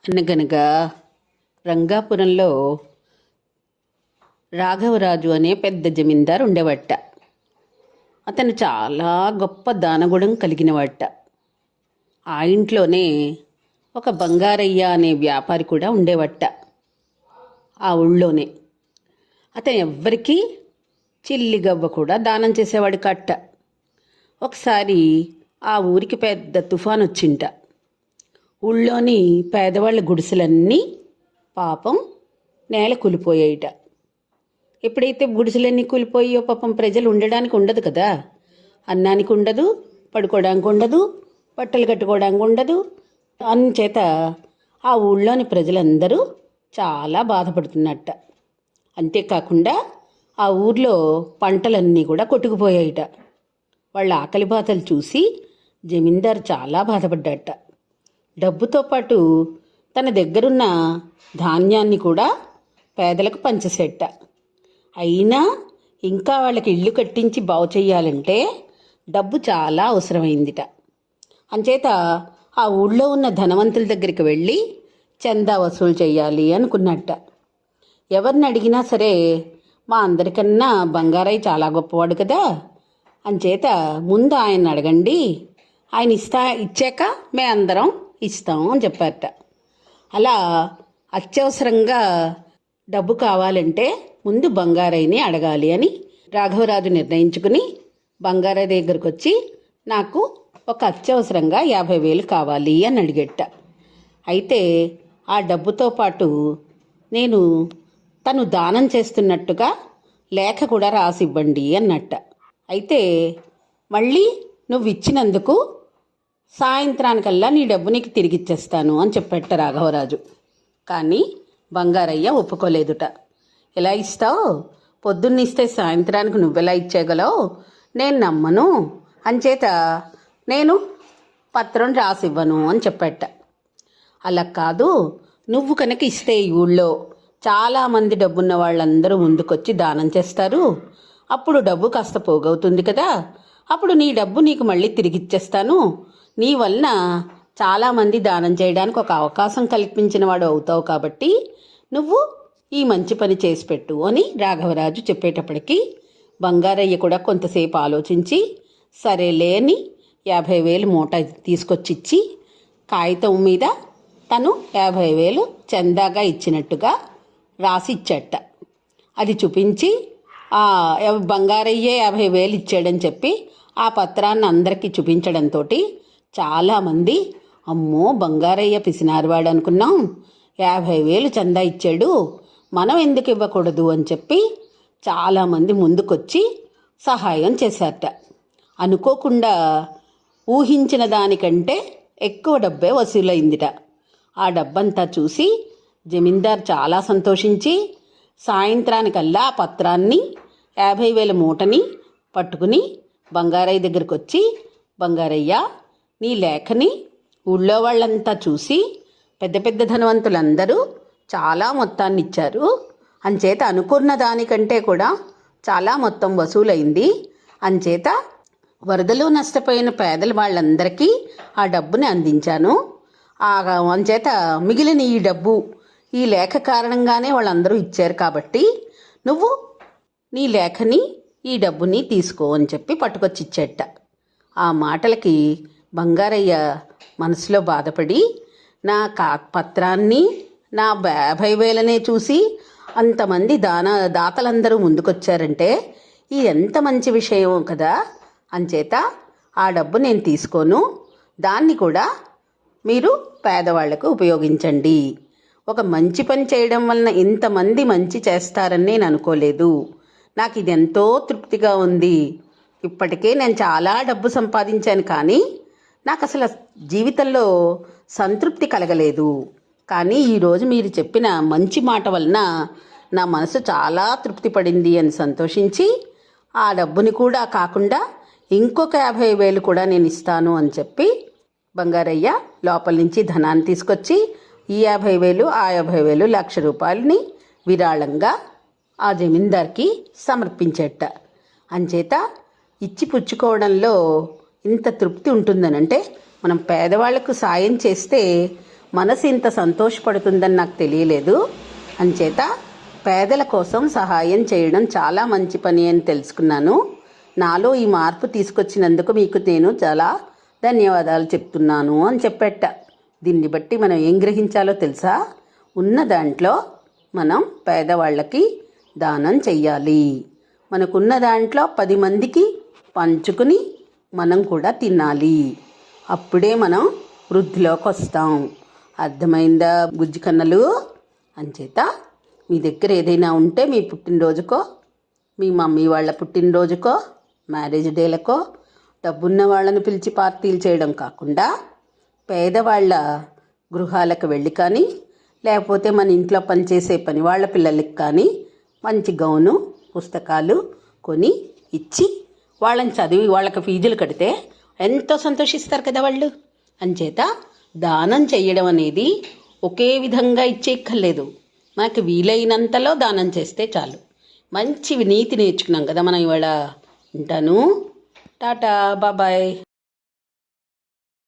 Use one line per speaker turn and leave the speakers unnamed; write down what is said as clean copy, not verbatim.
అనగనగా రంగాపురంలో రాఘవరాజు అనే పెద్ద జమీందారు ఉండేవట. అతను చాలా గొప్ప దానగుణం కలిగినవాట. ఆ ఇంట్లోనే ఒక బంగారయ్య అనే వ్యాపారి కూడా ఉండేవట. ఆ ఊళ్ళోనే అతను ఎవ్వరికీ చిల్లిగవ్వ కూడా దానం చేసేవాడు కట్ట. ఒకసారి ఆ ఊరికి పెద్ద తుఫాన్ వచ్చింట. ఊళ్ళోని పేదవాళ్ళ గుడిసెలన్నీ పాపం నేల కూలిపోయాయిట. ఎప్పుడైతే గుడిసెలన్నీ కూలిపోయో పాపం ప్రజలు ఉండడానికి ఉండదు కదా. అన్నానికి ఉండదు, పడుకోవడానికి ఉండదు, బట్టలు కట్టుకోవడానికి ఉండదు. అందుచేత ఆ ఊళ్ళోని ప్రజలందరూ చాలా బాధపడుతున్నట్ట. అంతేకాకుండా ఆ ఊర్లో పంటలన్నీ కూడా కొట్టుకుపోయాయిట. వాళ్ళ ఆకలి బాధలు చూసి జమీందారు చాలా బాధపడ్డట. డబ్బుతో పాటు తన దగ్గరున్న ధాన్యాన్ని కూడా పేదలకు పంచేసేట. అయినా ఇంకా వాళ్ళకి ఇల్లు కట్టించి బాగు చేయాలంటే డబ్బు చాలా అవసరమైందిట. అంచేత ఆ ఊళ్ళో ఉన్న ధనవంతుల దగ్గరికి వెళ్ళి చందా వసూలు చేయాలి అనుకున్నట్ట. ఎవరిని అడిగినా సరే మా అందరికన్నా బంగారయ్య చాలా గొప్పవాడు కదా, అంచేత ముందు ఆయన అడగండి, ఆయన ఇచ్చాక మేమందరం ఇస్తాం అని చెప్పారట. అలా అత్యవసరంగా డబ్బు కావాలంటే ముందు బంగారయ్యని అడగాలి అని రాఘవరాజు నిర్ణయించుకుని బంగారయ్య దగ్గరకు వచ్చి నాకు ఒక అత్యవసరంగా 50,000 కావాలి అని అడిగేట. అయితే ఆ డబ్బుతో పాటు నేను తను దానం చేస్తున్నట్టుగా లేఖ కూడా రాసి ఇవ్వండి అన్నట్ట. అయితే మళ్ళీ నువ్వు ఇచ్చినందుకు సాయంత్రానికల్లా నీ డబ్బు నీకు తిరిగిచ్చేస్తాను అని చెప్పేట రాఘవరాజు. కానీ బంగారయ్య ఒప్పుకోలేదుట. ఎలా ఇస్తావు? పొద్దున్న ఇస్తే సాయంత్రానికి నువ్వెలా ఇచ్చేయగలవు? నేను నమ్మను, అంచేత నేను పత్రం రాసివ్వను అని చెప్పేట. అలా కాదు, నువ్వు కనుక ఇస్తే ఈ ఊళ్ళో చాలామంది డబ్బున్న వాళ్ళందరూ ముందుకొచ్చి దానం చేస్తారు. అప్పుడు డబ్బు కాస్త పోగవుతుంది కదా, అప్పుడు నీ డబ్బు నీకు మళ్ళీ తిరిగిచ్చేస్తాను. నీ వలన చాలామంది దానం చేయడానికి ఒక అవకాశం కల్పించిన వాడు అవుతావు కాబట్టి నువ్వు ఈ మంచి పని చేసి పెట్టు అని రాఘవరాజు చెప్పేటప్పటికి బంగారయ్య కూడా కొంతసేపు ఆలోచించి సరేలే అని 50,000 మూట తీసుకొచ్చిచ్చి కాగితం మీద తను 50,000 చందాగా ఇచ్చినట్టుగా రాసి ఇచ్చట. అది చూపించి బంగారయ్యే 50,000 ఇచ్చాడని చెప్పి ఆ పత్రాన్ని అందరికీ చూపించడంతో చాలామంది అమ్మో బంగారయ్య పిసినారువాడు అనుకున్నాం, 50,000 చందా ఇచ్చాడు, మనం ఎందుకు ఇవ్వకూడదు అని చెప్పి చాలామంది ముందుకొచ్చి సహాయం చేశారట. అనుకోకుండా ఊహించిన దానికంటే ఎక్కువ డబ్బే వసూలైందిట. ఆ డబ్బంతా చూసి జమీందారు చాలా సంతోషించి సాయంత్రానికల్లా ఆ పత్రాన్ని 50,000 మూటని పట్టుకుని బంగారయ్య దగ్గరికి వచ్చి, బంగారయ్య నీ లేఖని ఊళ్ళో వాళ్ళంతా చూసి పెద్ద పెద్ద ధనవంతులందరూ చాలా మొత్తాన్ని ఇచ్చారు, అంచేత అనుకున్న దానికంటే కూడా చాలా మొత్తం వసూలైంది, అంచేత వరదలో నష్టపోయిన పేదల వాళ్ళందరికీ ఆ డబ్బుని అందించాను. అంచేత మిగిలిన ఈ డబ్బు ఈ లేఖ కారణంగానే వాళ్ళందరూ ఇచ్చారు కాబట్టి నువ్వు నీ లేఖని ఈ డబ్బుని తీసుకో అని చెప్పి పట్టుకొచ్చి ఇచ్చేట. ఆ మాటలకి బంగారయ్య మనసులో బాధపడి నా పత్రాన్ని నా 50,000 చూసి అంతమంది దాతలందరూ ముందుకొచ్చారంటే ఇది ఎంత మంచి విషయం కదా, అంచేత ఆ డబ్బు నేను తీసుకోను, దాన్ని కూడా మీరు పేదవాళ్లకు ఉపయోగించండి. ఒక మంచి పని చేయడం వలన ఇంతమంది మంచి చేస్తారని నేను అనుకోలేదు. నాకు ఇది ఎంతో తృప్తిగా ఉంది. ఇప్పటికే నేను చాలా డబ్బు సంపాదించాను కానీ నాకు అసలు జీవితంలో సంతృప్తి కలగలేదు. కానీ ఈరోజు మీరు చెప్పిన మంచి మాట వలన నా మనసు చాలా తృప్తి పడింది అని సంతోషించి ఆ డబ్బుని కూడా కాకుండా ఇంకొక 50,000 కూడా నేను ఇస్తాను అని చెప్పి బంగారయ్య లోపల నుంచి ధనాన్ని తీసుకొచ్చి ఈ 50,000 ఆ 50,000 ₹1,00,000 విరాళంగా ఆ జమీందార్కి సమర్పించేట. అంచేత ఇచ్చి పుచ్చుకోవడంలో ఇంత తృప్తి ఉంటుందనంటే మనం పేదవాళ్లకు సాయం చేస్తే మనసు ఇంత సంతోషపడుతుందని నాకు తెలియలేదు. అంచేత పేదల కోసం సహాయం చేయడం చాలా మంచి పని అని తెలుసుకున్నాను. నాలో ఈ మార్పు తీసుకొచ్చినందుకు మీకు నేను చాలా ధన్యవాదాలు చెప్తున్నాను అని చెప్పేట. దీన్ని బట్టి మనం ఏం గ్రహించాలో తెలుసా? ఉన్న దాంట్లో మనం పేదవాళ్ళకి దానం చెయ్యాలి. మనకున్న దాంట్లో 10 మందికి పంచుకుని మనం కూడా తినాలి. అప్పుడే మనం వృద్ధిలోకి వస్తాం. అర్థమైందా బుజ్జి కన్నలు? అంచేత మీ దగ్గర ఏదైనా ఉంటే మీ పుట్టినరోజుకో, మీ మమ్మీ వాళ్ళ పుట్టినరోజుకో, మ్యారేజ్ డేలకో డబ్బున్న వాళ్ళని పిలిచి పార్టీలు చేయడం కాకుండా పేదవాళ్ళ గృహాలకు వెళ్ళి కానీ, లేకపోతే మన ఇంట్లో పనిచేసే పని వాళ్ళ పిల్లలకి కానీ మంచి గౌను, పుస్తకాలు కొని ఇచ్చి వాళ్ళని చదివి వాళ్ళకి ఫీజులు కడితే ఎంతో సంతోషిస్తారు కదా వాళ్ళు. అంచేత దానం చేయడం అనేది ఒకే విధంగా ఇచ్చేయక్కర్లేదు. మనకి వీలైనంతలో దానం చేస్తే చాలు. మంచి నీతి నేర్చుకున్నాం కదా మనం ఇవాళ. ఉంటాను. టాటా, బాబాయ్.